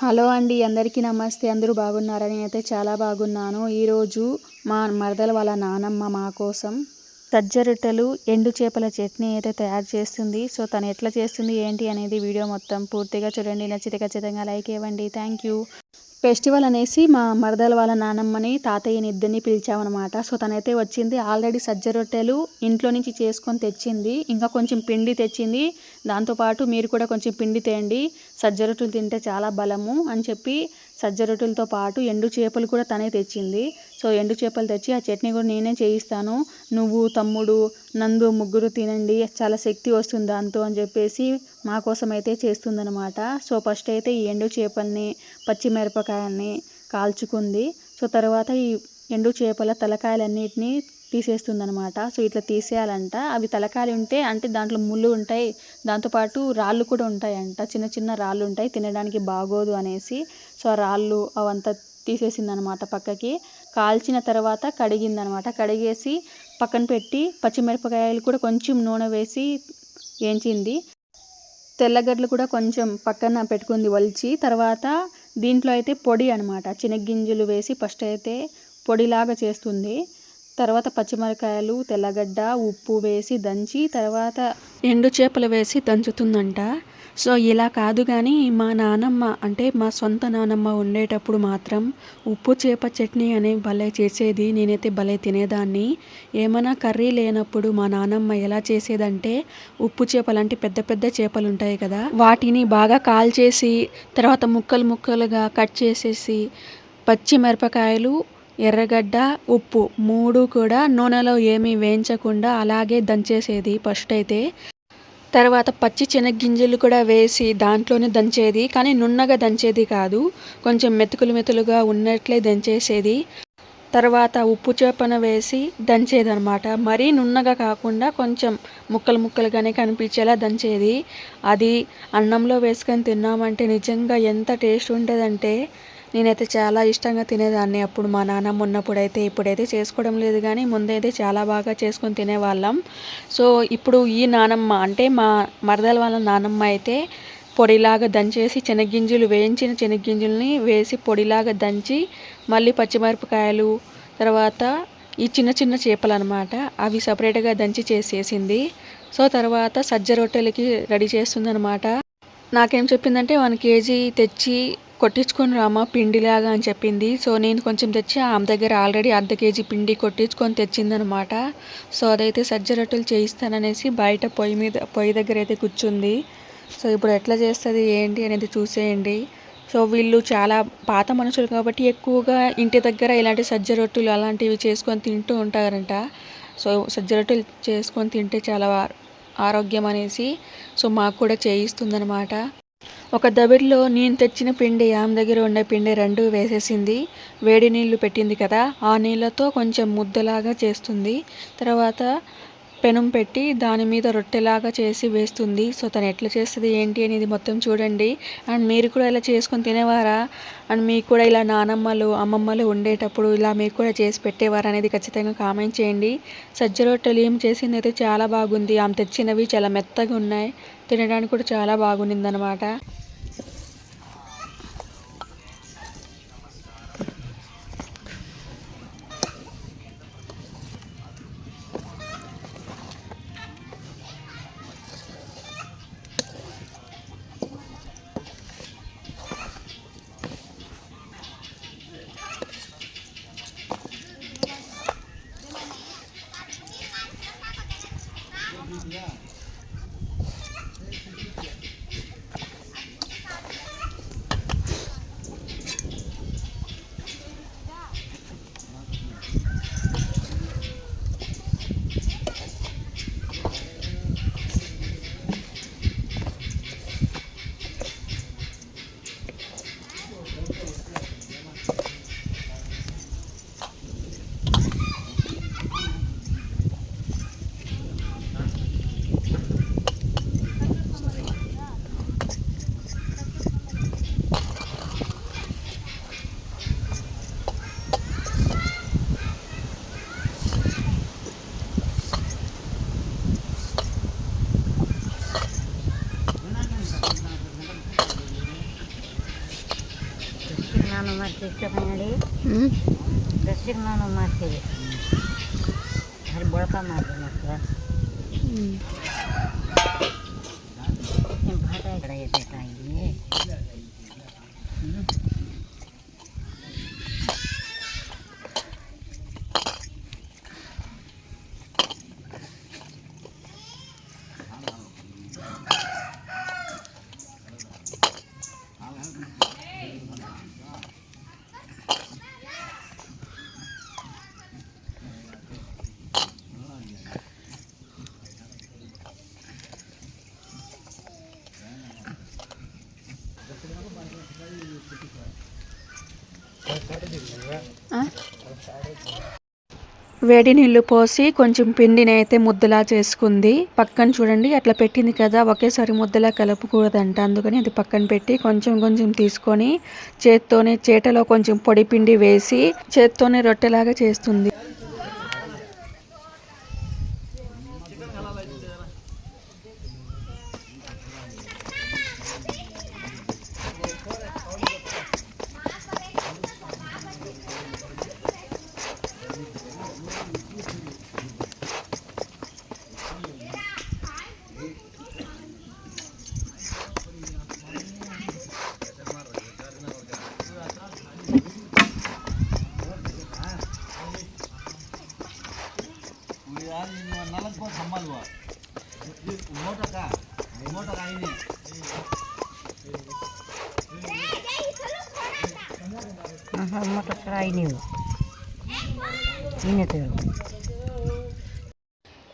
Hello అండి, అందరికీ నమస్తే. అందరూ బాగున్నారా? నేనైతే చాలా బాగున్నాను. ఈరోజు మా మరదల వాళ్ళ నానమ్మ మా కోసం సజ్జ రొట్టెలు, ఎండు చేపల చట్నీ అయితే తయారు చేస్తుంది. సో తను ఎట్లా చేస్తుంది ఏంటి అనేది వీడియో మొత్తం పూర్తిగా చూడండి. నచ్చితే ఖచ్చితంగా లైక్ ఇవ్వండి. Thank you. ఫెస్టివల్ అనేసి మా మరదల వాళ్ళ నానమ్మని, తాతయ్యని ఇద్దరిని పిలిచామన్నమాట. సో తనైతే వచ్చింది. ఆల్రెడీ సజ్జ రొట్టెలు ఇంట్లో నుంచి చేసుకొని తెచ్చింది. ఇంకా కొంచెం పిండి తెచ్చింది. దాంతోపాటు మీరు కూడా కొంచెం పిండి తేండి, సజ్జ రొట్టెలు తింటే చాలా బలము అని చెప్పి సజ్జ రొట్టెలతో పాటు ఎండు చేపలు కూడా తనే తెచ్చింది. సో ఎండు చేపలు తెచ్చి ఆ చట్నీ కూడా నేనే చేయిస్తాను, నువ్వు, తమ్ముడు, నందు ముగ్గురు తినండి, చాలా శక్తి వస్తుంది దాంతో అని చెప్పేసి మా కోసం అయితే చేస్తుందన్నమాట. సో ఫస్ట్ అయితే ఈ ఎండు చేపల్ని, పచ్చిమిరపకాయల్ని కాల్చుకుంది. సో తర్వాత ఈ ఎండు చేపల తలకాయలన్నిటినీ తీసేస్తుందనమాట. సో ఇట్లా తీసేయాలంట. అవి తలకాయలు ఉంటే అంటే దాంట్లో ముళ్ళు ఉంటాయి, దాంతోపాటు రాళ్ళు కూడా ఉంటాయంట, చిన్న చిన్న రాళ్ళు ఉంటాయి, తినడానికి బాగోదు అనేసి. సో ఆ రాళ్ళు అవంతా తీసేసిందనమాట పక్కకి. కాల్చిన తర్వాత కడిగిందనమాట. కడిగేసి పక్కన పెట్టి పచ్చిమిరపకాయలు కూడా కొంచెం నూనె వేసి వేయించింది. తెల్లగడ్డలు కూడా కొంచెం పక్కన పెట్టుకుంది ఒలిచి. తర్వాత దీంట్లో అయితే పొడి అనమాట, శనగ్గింజలు వేసి ఫస్ట్ అయితే పొడిలాగా చేస్తుంది. తర్వాత పచ్చిమిరకాయలు, తెల్లగడ్డ, ఉప్పు వేసి దంచి తర్వాత ఎండు చేపలు వేసి దంచుతుందంట. సో ఇలా కాదు కానీ మా నానమ్మ అంటే మా సొంత నానమ్మ ఉండేటప్పుడు మాత్రం ఉప్పు చేప చట్నీ అనే భలే చేసేది. నేనైతే భలే తినేదాన్ని. ఏమైనా కర్రీ లేనప్పుడు మా నానమ్మ ఎలా చేసేదంటే ఉప్పు చేపలు అంటే పెద్ద పెద్ద చేపలు ఉంటాయి కదా, వాటిని బాగా కాల్చేసి తర్వాత ముక్కలు ముక్కలుగా కట్ చేసేసి పచ్చిమిరపకాయలు, ఎర్రగడ్డ, ఉప్పు మూడు కూడా నూనెలో ఏమీ వేయించకుండా అలాగే దంచేసేది ఫస్ట్ అయితే. తర్వాత పచ్చి శనగ్గింజలు కూడా వేసి దాంట్లోనే దంచేది, కానీ నున్నగా దంచేది కాదు, కొంచెం మెతుకులు మెతులుగా ఉన్నట్లే దంచేసేది. తర్వాత ఉప్పు చేపను వేసి దంచేదనమాట. మరీ నున్నగా కాకుండా కొంచెం ముక్కలు ముక్కలుగానే కనిపించేలా దంచేది. అది అన్నంలో వేసుకొని తిన్నామంటే నిజంగా ఎంత టేస్ట్ ఉంటుందంటే నేనైతే చాలా ఇష్టంగా తినేదాన్ని అప్పుడు మా నాన్నమ్మ ఉన్నప్పుడైతే. ఇప్పుడైతే చేసుకోవడం లేదు కానీ ముందైతే చాలా బాగా చేసుకొని తినేవాళ్ళం. సో ఇప్పుడు ఈ నానమ్మ అంటే మా మరదల వాళ్ళ నానమ్మ అయితే పొడిలాగా దంచేసి శనగ్గింజలు, వేయించిన శనగ్గింజల్ని వేసి పొడిలాగా దంచి మళ్ళీ పచ్చిమిరపకాయలు, తర్వాత ఈ చిన్న చిన్న చేపలు అనమాట అవి సపరేట్గా దంచి చేసేసింది. సో తర్వాత సజ్జ రొట్టెలకి రెడీ చేస్తుందనమాట. నాకేం చెప్పిందంటే 1 kg తెచ్చి కొట్టించుకొని రామా పిండిలాగా అని చెప్పింది. సో నేను కొంచెం తెచ్చి ఆమె దగ్గర ఆల్రెడీ ½ kg పిండి కొట్టించుకొని తెచ్చిందనమాట. సో అదైతే సజ్జ రొట్టెలు చేయిస్తాననేసి బయట పొయ్యి దగ్గర అయితే కూర్చుంది. సో ఇప్పుడు ఎట్లా చేస్తుంది ఏంటి అనేది చూసేయండి. సో వీళ్ళు చాలా పాత మనుషులు కాబట్టి ఎక్కువగా ఇంటి దగ్గర ఇలాంటి సజ్జ రొట్టెలు అలాంటివి చేసుకొని తింటూ ఉంటారంట. సో సజ్జ రొట్టెలు చేసుకొని తింటే చాలా ఆరోగ్యం అనేసి సో మాకు కూడా చేయిస్తుందనమాట. ఒక దబిడిలో నేను తెచ్చిన పిండి, ఆమె దగ్గర ఉండే పిండి 2 వేసేసింది. వేడి నీళ్ళు పెట్టింది కదా, ఆ నీళ్ళతో కొంచెం ముద్దలాగా చేస్తుంది. తర్వాత పెనం పెట్టి దాని మీద రొట్టెలాగా చేసి వేస్తుంది. సో తను ఎట్లా చేస్తుంది ఏంటి అనేది మొత్తం చూడండి. అండ్ మీరు కూడా ఇలా చేసుకొని తినేవారా? అండ్ మీకు కూడా ఇలా నానమ్మలు, అమ్మమ్మలు ఉండేటప్పుడు ఇలా మీకు కూడా చేసి పెట్టేవారా అనేది ఖచ్చితంగా కామెంట్ చేయండి. సజ్జ రొట్టెలు ఏం చేసింది అయితే చాలా బాగుంది. ఆమె తెచ్చినవి చాలా మెత్తగా ఉన్నాయి, తినడానికి కూడా చాలా బాగుంది అనమాట. ನಾನು ಮಾಡ್ತಿದ್ದೆ ನೋಡಿ ಡ್ರೆಸ್ಸಿಗೆ ನಾನು ಮಾಡ್ತೀವಿ ಅಲ್ಲಿ ಬಳಕ ಮಾಡಿದೆ ಮಾತ್ರ ನಿಮ್ಮ ಭಾಟ ಕಡೆ ಬೇಕಾಗಿ వేడి నీళ్ళు పోసి కొంచెం పిండిని అయితే ముద్దలా చేసుకుంది. పక్కన చూడండి అట్లా పెట్టింది కదా, ఒకేసారి ముద్దలా కలపకూడదంట. అందుకని అది పక్కన పెట్టి కొంచెం కొంచెం తీసుకొని చేతిలో కొంచెం పొడి పిండి వేసి చేత్తోనే రొట్టెలాగా చేస్తుంది. मोटर फ्राई नहीं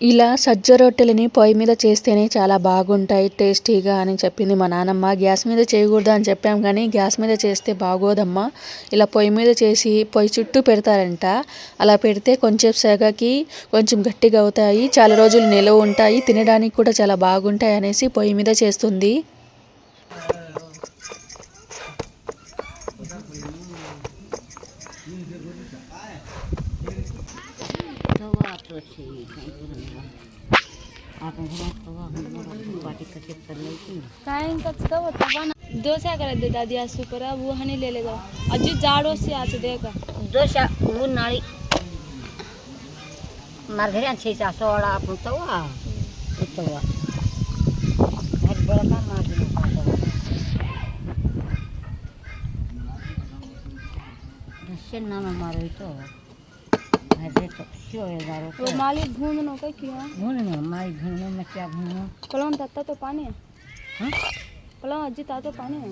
ఇలా సజ్జ రొట్టెలని పొయ్యి మీద చేస్తేనే చాలా బాగుంటాయి టేస్టీగా అని చెప్పింది మా నాన్నమ్మ. గ్యాస్ మీద చేయకూడదు అని చెప్పాం కానీ గ్యాస్ మీద చేస్తే బాగోదమ్మా. ఇలా పొయ్యి మీద చేసి పొయ్యి చుట్టూ పెడతారంట. అలా పెడితే కొంచెం సెగకి కొంచెం గట్టిగా అవుతాయి, చాలా రోజులు నిలవ ఉంటాయి, తినడానికి కూడా చాలా బాగుంటాయి అనేసి పొయ్యి మీద చేస్తుంది. काय कचका होता पण डोसा करायचं दादी आज सुपर वो हनी ले लेगा अजी जाड़ो से आज देगा डोसा वो नाली मार घरे अच्छे से सोड़ा अपन तवा तवा हर बड़ा काम मार दे डोसा नाम मारो तो वो माली भूननो का किया भूननो माली भूननो में क्या भूननो कलम तत्ता तो पानी है हाँ कलम अजी ता तो पानी है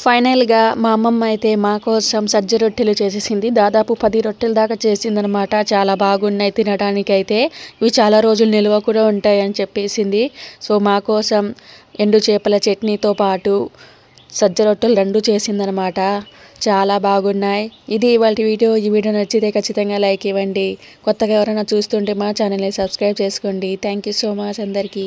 ఫైనల్గా మా అమ్మమ్మ అయితే మా కోసం సజ్జ రొట్టెలు చేసేసింది. దాదాపు 10 రొట్టెల దాకా చేసిందనమాట. చాలా బాగున్నాయి తినడానికైతే. ఇవి చాలా రోజులు నిల్వ కూడా ఉంటాయి అని చెప్పేసింది. సో మా కోసం ఎండు చేపల చట్నీతో పాటు సజ్జ రొట్టెలు 2 చేసిందనమాట. చాలా బాగున్నాయి. ఇది ఇవాళ వీడియో. ఈ వీడియో నచ్చితే ఖచ్చితంగా లైక్ ఇవ్వండి. కొత్తగా ఎవరైనా చూస్తుంటే మా ఛానల్ని సబ్స్క్రైబ్ చేసుకోండి. థ్యాంక్ యూ సో మచ్ అందరికీ.